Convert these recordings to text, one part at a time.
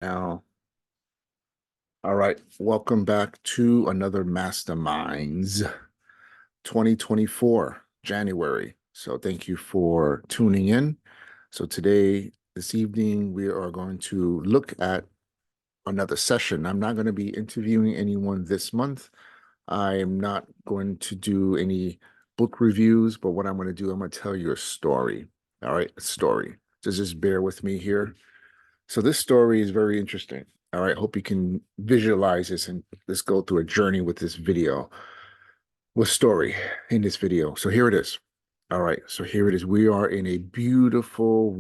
Now, all right, welcome back to another Masterminds 2024, January. So thank you for tuning in. So this evening, we are going to look at another session. I'm not going to be interviewing anyone this month. I am not going to do any book reviews, but what I'm going to do, I'm going to tell you a story. All right, a story. So just bear with me here. So this story is very interesting. All right, hope you can visualize this and let's go through a journey with this video, with story in this video. So here it is. All right, so here it is. We are in a beautiful,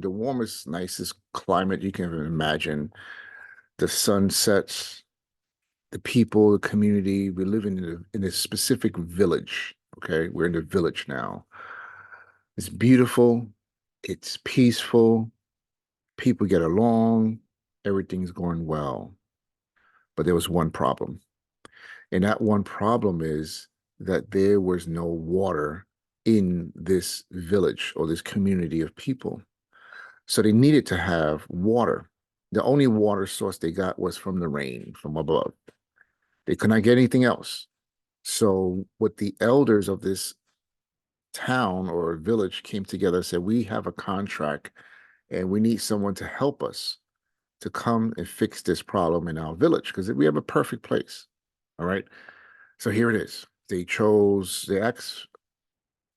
the warmest, nicest climate you can imagine. The sun sets, the people, the community. We live in a specific village. Okay, we're in the village now. It's beautiful. It's peaceful. People get along. Everything's going well. But there was one problem. And that one problem is that there was no water in this village or this community of people. So they needed to have water. The only water source they got was from the rain from above. They could not get anything else. So what the elders of this town or village came together and said, we have a contract and we need someone to help us to come and fix this problem in our village because we have a perfect place. All right. So here it is. They asked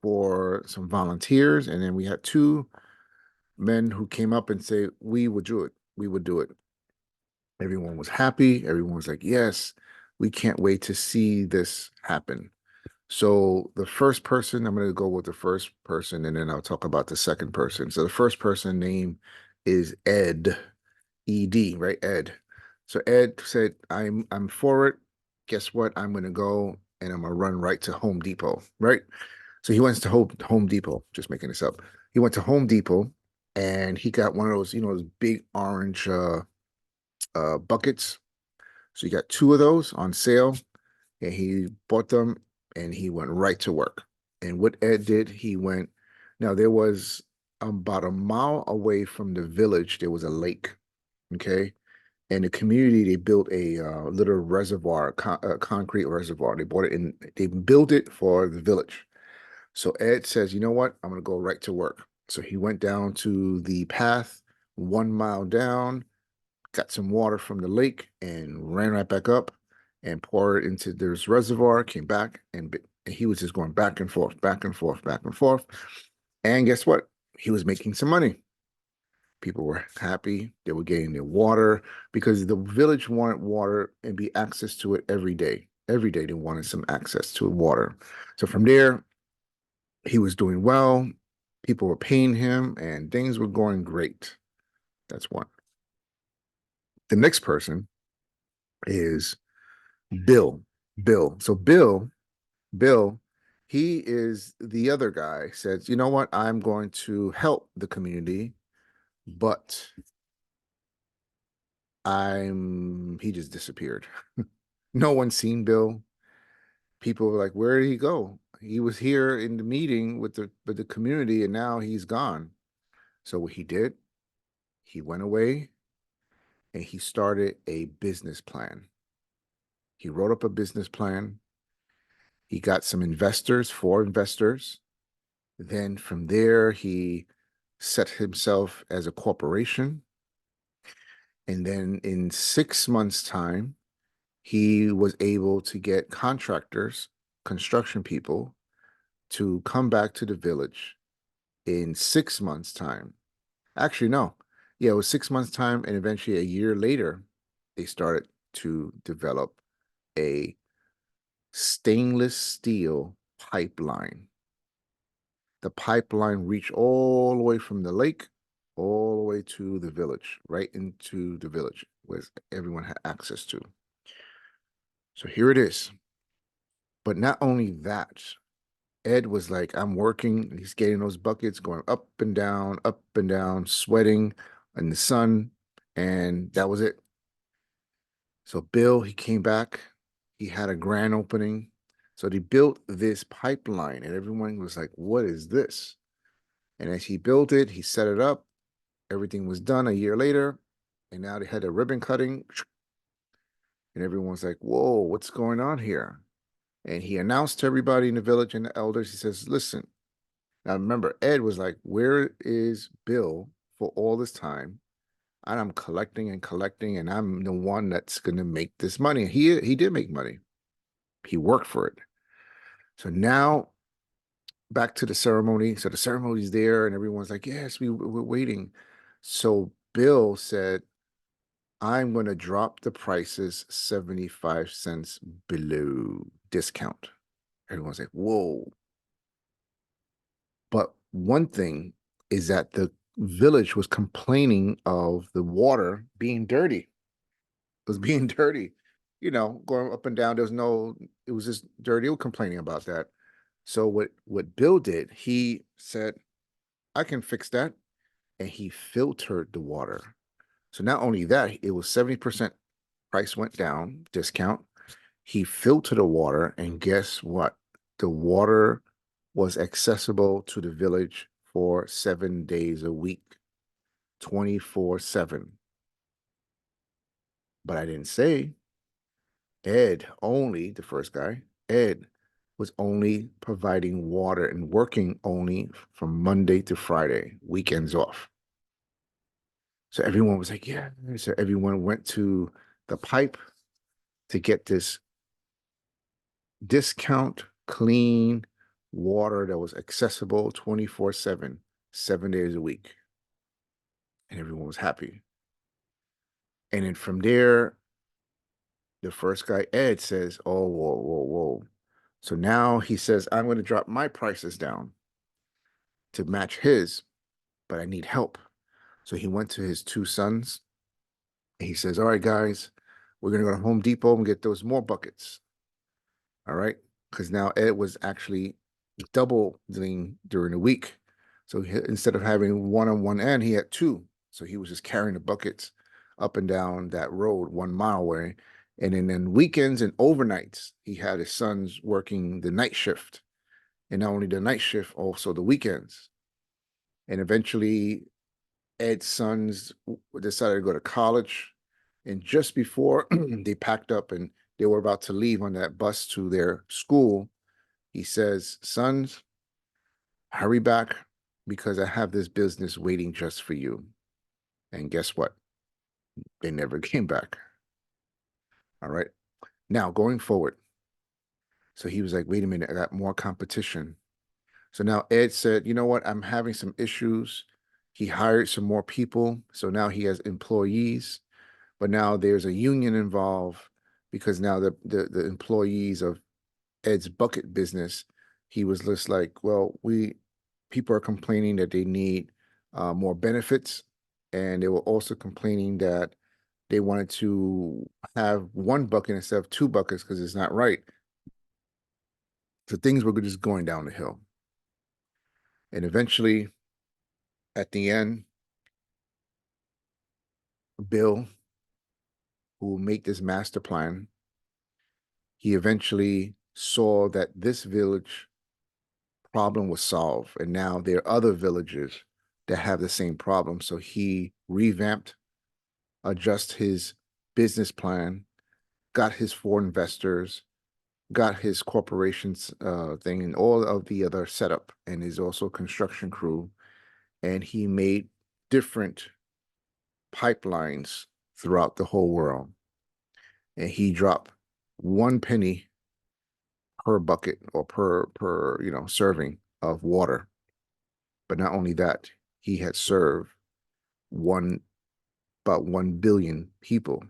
for some volunteers, and then we had two men who came up and say, we would do it. We would do it. Everyone was happy. Everyone was like, yes, we can't wait to see this happen. So the first person, I'm going to go with the first person, and then I'll talk about the second person. So the first person name is Ed, E-D, right? Ed. So Ed said, I'm for it. Guess what? I'm going to go and I'm going to run right to Home Depot, right? So he went to Home Depot, just making this up. He went to Home Depot and he got one of those, those big orange buckets. So he got two of those on sale and he bought them and he went right to work. And what Ed did, now there was about a mile away from the village, there was a lake, okay? And the community, they built a little reservoir, concrete reservoir. They built it for the village. So Ed says, you know what? I'm going to go right to work. So he went down to the path 1 mile down, got some water from the lake and ran right back up and poured it into this reservoir, came back and he was just going back and forth, back and forth, back and forth. And guess what? He was making some money. People were happy. They were getting their water because the village wanted water and be access to it every day. Every day they wanted some access to water. So from there, he was doing well. People were paying him and things were going great. That's one. The next person is Bill. Bill. So Bill, he is the other guy, says, you know what? I'm going to help the community, but he just disappeared. No one's seen Bill. People were like, where did he go? He was here in the meeting with the community and now he's gone. So what he did, he went away and he started a business plan. He wrote up a business plan. He got some investors, 4 investors. Then from there, he set himself as a corporation. And then in 6 months' time, he was able to get contractors, construction people, to come back to the village in 6 months' time. Actually, no. Yeah, it was 6 months' time. And eventually, a year later, they started to develop a stainless steel pipeline. The pipeline reached all the way from the lake all the way to the village, right into the village where everyone had access to. So here it is. But not only that, Ed was like, I'm working. He's getting those buckets going up and down, sweating in the sun. And that was it. So Bill, he came back. He had a grand opening. So they built this pipeline, and everyone was like, what is this? And as he built it, he set it up. Everything was done a year later. And now they had a ribbon cutting, and everyone's like, whoa, what's going on here? And he announced to everybody in the village and the elders, he says, listen, now remember, Ed was like, where is Bill for all this time? And I'm collecting and collecting, and I'm the one that's going to make this money. He did make money. He worked for it. So now back to the ceremony. So the ceremony's there, and everyone's like, yes, we're waiting. So Bill said, I'm going to drop the prices 75 cents below discount. Everyone's like, whoa. But one thing is that the village was complaining of the water being dirty. It was being dirty, going up and down. It was just dirty. They were complaining about that. So what Bill did, he said, I can fix that. And he filtered the water. So not only that, it was 70% price went down, discount. He filtered the water, and guess what? The water was accessible to the village for 7 days a week, 24/7. But I didn't say Ed only, the first guy, Ed was only providing water and working only from Monday to Friday, weekends off. So everyone was like, yeah. So everyone went to the pipe to get this discount clean water that was accessible 24/7, 7 days a week. And everyone was happy. And then from there, the first guy, Ed, says, oh, whoa, whoa, whoa. So now he says, I'm going to drop my prices down to match his, but I need help. So he went to his two sons and he says, all right, guys, we're going to go to Home Depot and get those more buckets. All right. Because now Ed was actually doubling during the week. So instead of having one on one end, he had two. So he was just carrying the buckets up and down that road 1 mile away. And then weekends and overnights, he had his sons working the night shift. And not only the night shift, also the weekends. And eventually, Ed's sons decided to go to college. And just before they packed up and they were about to leave on that bus to their school, he says, sons, hurry back because I have this business waiting just for you. And guess what? They never came back. All right. Now, going forward. So he was like, wait a minute, I got more competition. So now Ed said, you know what? I'm having some issues. He hired some more people. So now he has employees, but now there's a union involved because now the employees of Ed's bucket business, he was just like, well, people are complaining that they need more benefits. And they were also complaining that they wanted to have one bucket instead of two buckets because it's not right. So things were just going down the hill. And eventually, at the end, Bill, who will make this master plan, he eventually saw that this village problem was solved. And now there are other villages that have the same problem. So he revamped, adjust his business plan, got his foreign investors, got his corporations thing and all of the other setup, and is also a construction crew. And he made different pipelines throughout the whole world. And he dropped 1 penny per bucket or per serving of water. But not only that, he had served about 1 billion people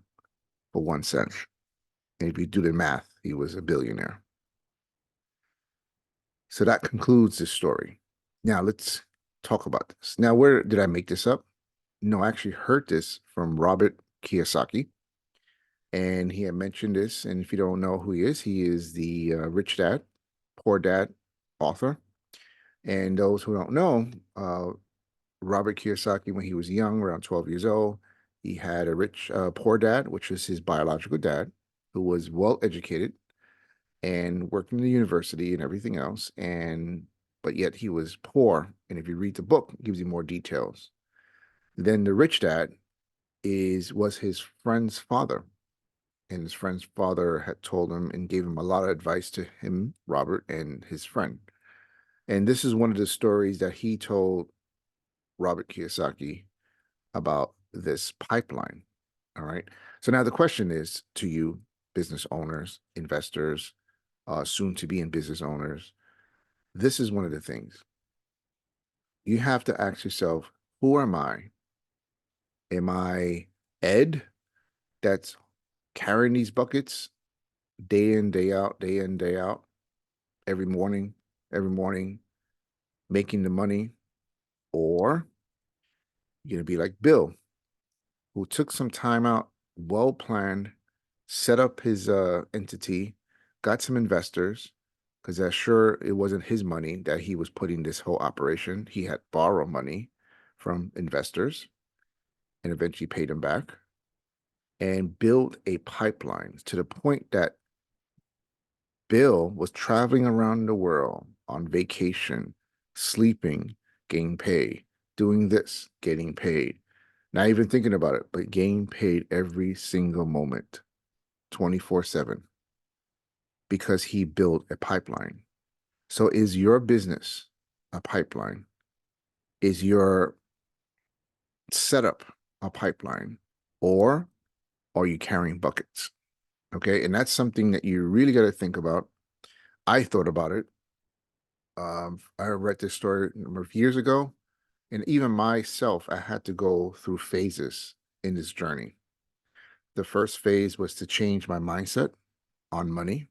for 1 cent. And if you do the math, he was a billionaire. So that concludes this story. Now let's talk about this. Now, where did I make this up? No, I actually heard this from Robert Kiyosaki. And he had mentioned this. And if you don't know who he is the Rich Dad, Poor Dad author. And those who don't know, Robert Kiyosaki, when he was young, around 12 years old, he had a rich, poor dad, which was his biological dad, who was well educated and worked in the university and everything else. But yet he was poor. And if you read the book, it gives you more details. Then the rich dad was his friend's father. And his friend's father had told him and gave him a lot of advice to him, Robert, and his friend. And this is one of the stories that he told Robert Kiyosaki about this pipeline. All right. So now the question is to you, business owners, investors, soon to be in business owners, this is one of the things you have to ask yourself, who am I? Am I Ed that's carrying these buckets day in, day out, day in, day out, every morning, making the money? Or you're going to be like Bill, who took some time out, well planned, set up his entity, got some investors, because I'm sure it wasn't his money that he was putting this whole operation. He had borrowed money from investors and eventually paid them back and built a pipeline to the point that Bill was traveling around the world on vacation, sleeping, getting paid, doing this, getting paid, not even thinking about it, but getting paid every single moment, 24/7, because he built a pipeline. So is your business a pipeline? Is your setup a pipeline? Or are you carrying buckets? Okay. And that's something that you really got to think about. I thought about it. I read this story a number of years ago, and even myself, I had to go through phases in this journey. The first phase was to change my mindset on money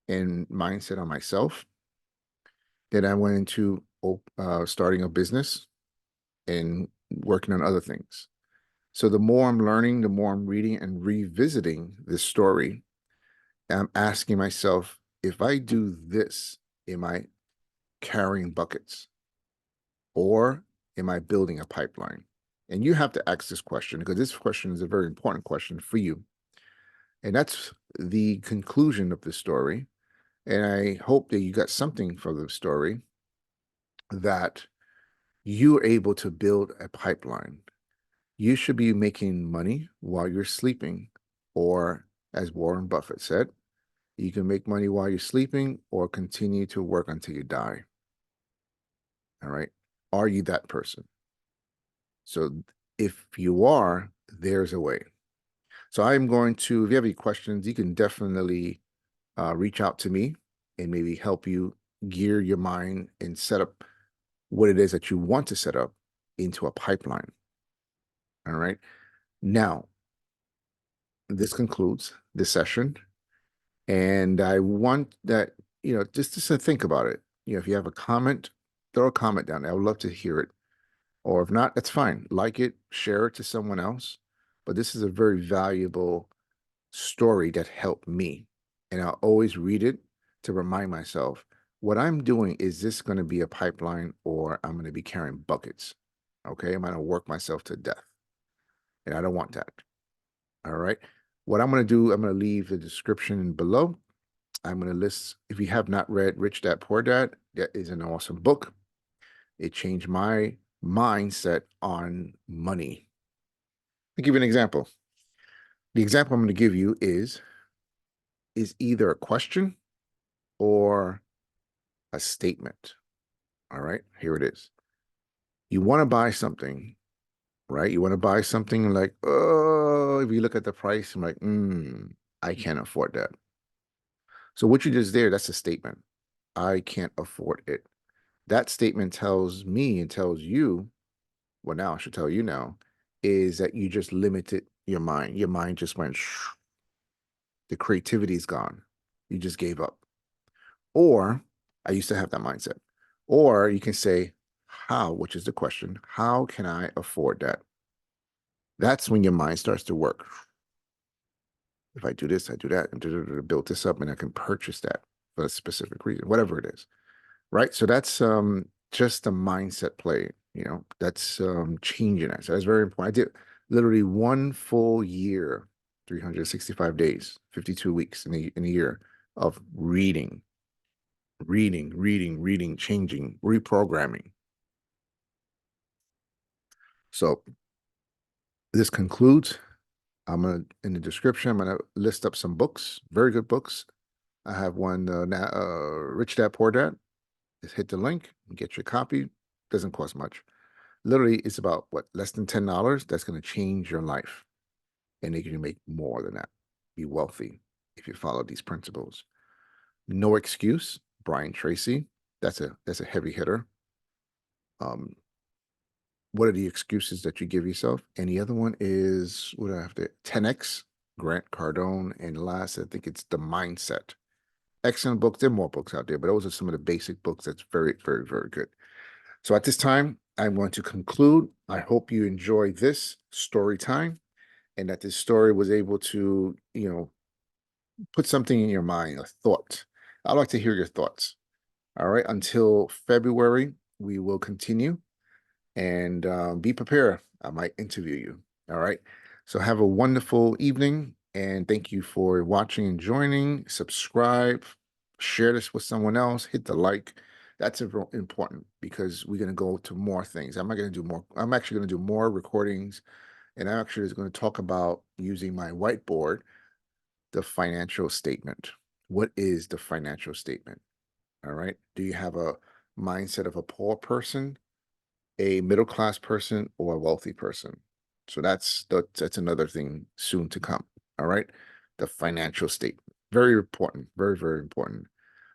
and mindset on myself. Then I went into starting a business and working on other things. So the more I'm learning, the more I'm reading and revisiting this story, I'm asking myself, if I do this, am I carrying buckets or am I building a pipeline? And you have to ask this question because this question is a very important question for you. And that's the conclusion of the story. And I hope that you got something from the story, that you're able to build a pipeline. You should be making money while you're sleeping, or as Warren Buffett said, you can make money while you're sleeping or continue to work until you die. All right. Are you that person? So if you are, there's a way. So I'm going to, if you have any questions, you can definitely reach out to me and maybe help you gear your mind and set up what it is that you want to set up into a pipeline. All right. Now, this concludes this session. And I want that, just to think about it. If you have a comment, throw a comment down there. I would love to hear it. Or if not, that's fine. Like it, share it to someone else. But this is a very valuable story that helped me. And I'll always read it to remind myself, what I'm doing, is this going to be a pipeline or I'm going to be carrying buckets? Okay. I'm going to work myself to death. And I don't want that. All right. What I'm going to do, I'm going to leave the description below. I'm going to list, if you have not read Rich Dad Poor Dad, that is an awesome book. It changed my mindset on money. I'll give you an example. The example I'm going to give you is either a question or a statement. All right, here it is. You want to buy something, right? You want to buy something like, oh, if you look at the price, I'm like, I can't afford that. So what you just there, that's a statement. I can't afford it. That statement tells me and tells you, well, now I should tell you now, is that you just limited your mind. Your mind just went, the creativity is gone. You just gave up. Or I used to have that mindset. Or you can say, how, which is the question, how can I afford that? That's when your mind starts to work. If I do this, I do that, and build this up, and I can purchase that for a specific reason, whatever it is. Right. So that's just a mindset play. That's changing that. So that's very important. I did literally one full year, 365 days, 52 weeks in a year of reading, changing, reprogramming. So this concludes. In the description, I'm gonna list up some books, very good books. I have one, Rich Dad Poor Dad. Just hit the link and get your copy. Doesn't cost much. Literally, it's about what, less than $10. That's going to change your life, and they can make more than that. Be wealthy if you follow these principles. No Excuse, Brian Tracy. That's a heavy hitter. What are the excuses that you give yourself? And the other one is, what do I have to, 10X, Grant Cardone. And last, I think it's The Mindset. Excellent books. There are more books out there, but those are some of the basic books that's very, very, very good. So at this time, I'm going to conclude. I hope you enjoy this story time and that this story was able to, put something in your mind, a thought. I'd like to hear your thoughts. All right. Until February, we will continue, and be prepared. I might interview you. All right. So have a wonderful evening, and thank you for watching and joining. Subscribe, share this with someone else, hit the like. That's important because we're going to go to more things. I'm not going to do more. I'm actually going to do more recordings, and I'm actually going to talk about using my whiteboard, the financial statement. What is the financial statement? All right. Do you have a mindset of a poor person, a middle class person, or a wealthy person? So that's another thing soon to come. All right. The financial statement. Very important. Very, very important.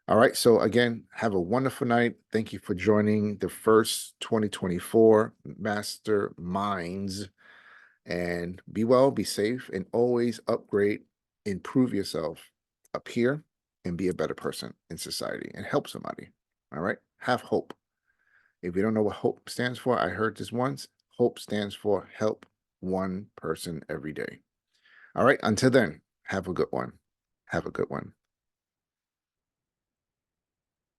All right. So again, have a wonderful night. Thank you for joining the first 2024 Masterminds. And be well, be safe, and always upgrade, improve yourself up here, and be a better person in society and help somebody. All right. Have hope. If you don't know what hope stands for, I heard this once. Hope stands for help one person every day. All right. Until then, have a good one. Have a good one.